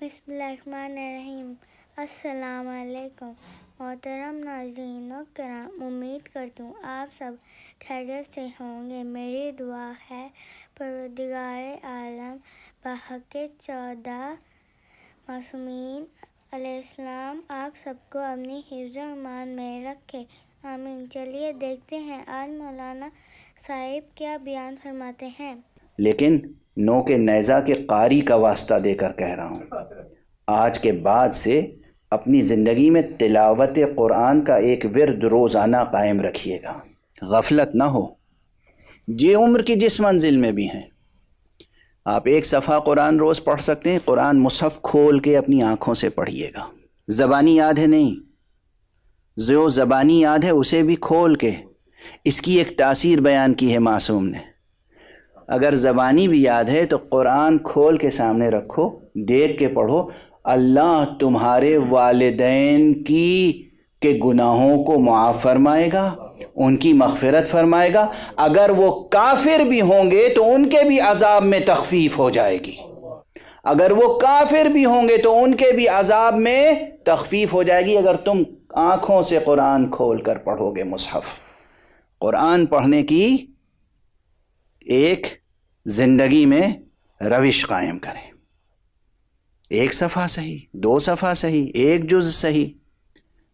بسم اللہ الرحمن الرحیم۔ السلام علیکم محترم ناظرین و کرام، امید کرتی ہوں آپ سب خیریت سے ہوں گے۔ میری دعا ہے پروردگار عالم بحق 14 معصومین علیہ السلام آپ سب کو اپنی حفظ و امان میں رکھے، آمین۔ چلیے دیکھتے ہیں آج مولانا صاحب کیا بیان فرماتے ہیں۔ لیکن نو کے نیزہ کے قاری کا واسطہ دے کر کہہ رہا ہوں، آج کے بعد سے اپنی زندگی میں تلاوت قرآن کا ایک ورد روزانہ قائم رکھیے گا، غفلت نہ ہو۔ یہ عمر کی جس منزل میں بھی ہیں آپ ایک صفحہ قرآن روز پڑھ سکتے ہیں۔ قرآن مصحف کھول کے اپنی آنکھوں سے پڑھیے گا، زبانی یاد ہے نہیں، جو زبانی یاد ہے اسے بھی کھول کے۔ اس کی ایک تاثیر بیان کی ہے معصوم نے، اگر زبانی بھی یاد ہے تو قرآن کھول کے سامنے رکھو، دیکھ کے پڑھو، اللہ تمہارے والدین کے گناہوں کو معاف فرمائے گا، ان کی مغفرت فرمائے گا۔ اگر وہ کافر بھی ہوں گے تو ان کے بھی عذاب میں تخفیف ہو جائے گی، اگر وہ کافر بھی ہوں گے تو ان کے بھی عذاب میں تخفیف ہو جائے گی، اگر تم آنکھوں سے قرآن کھول کر پڑھو گے مصحف۔ قرآن پڑھنے کی ایک زندگی میں روش قائم کریں، ایک صفحہ صحیح، 2 صفحہ صحیح، 1 جز صحیح،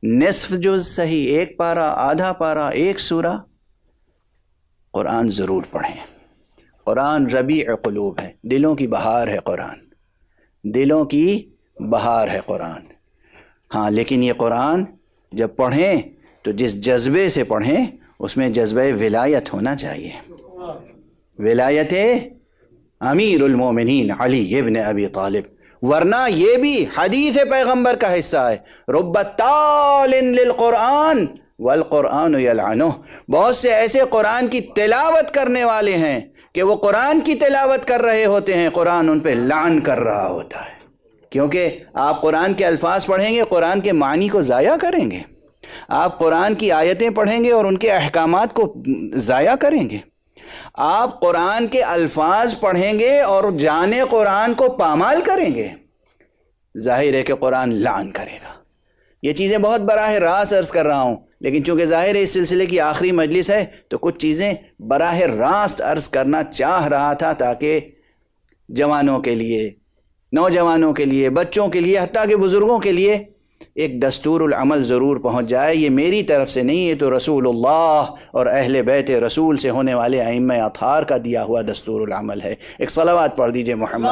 نصف جز صحیح، 1 پارہ، آدھا پارہ، 1 سورہ، قرآن ضرور پڑھیں۔ قرآن ربیع قلوب ہے، دلوں کی بہار ہے قرآن، دلوں کی بہار ہے قرآن۔ ہاں لیکن یہ قرآن جب پڑھیں تو جس جذبے سے پڑھیں اس میں جذبہ ولایت ہونا چاہیے، ولایت امیر المومنین علی ابن ابی طالب، ورنہ یہ بھی حدیث پیغمبر کا حصہ ہے، رب تال للقرآن والقرآن یلعنہ۔ بہت سے ایسے قرآن کی تلاوت کرنے والے ہیں کہ وہ قرآن کی تلاوت کر رہے ہوتے ہیں، قرآن ان پہ لعن کر رہا ہوتا ہے، کیونکہ آپ قرآن کے الفاظ پڑھیں گے، قرآن کے معنی کو ضائع کریں گے، آپ قرآن کی آیتیں پڑھیں گے اور ان کے احکامات کو ضائع کریں گے، آپ قرآن کے الفاظ پڑھیں گے اور جانے قرآن کو پامال کریں گے، ظاہر ہے کہ قرآن لعن کرے گا۔ یہ چیزیں بہت براہ راست عرض کر رہا ہوں، لیکن چونکہ ظاہر ہے اس سلسلے کی آخری مجلس ہے تو کچھ چیزیں براہ راست عرض کرنا چاہ رہا تھا، تاکہ جوانوں کے لیے، نوجوانوں کے لیے، بچوں کے لیے، حتیٰ کہ بزرگوں کے لیے ایک دستور العمل ضرور پہنچ جائے۔ یہ میری طرف سے نہیں، یہ تو رسول اللہ اور اہل بیت رسول سے ہونے والے ائمہ اطہار کا دیا ہوا دستور العمل ہے۔ ایک صلوات پڑھ دیجئے محمد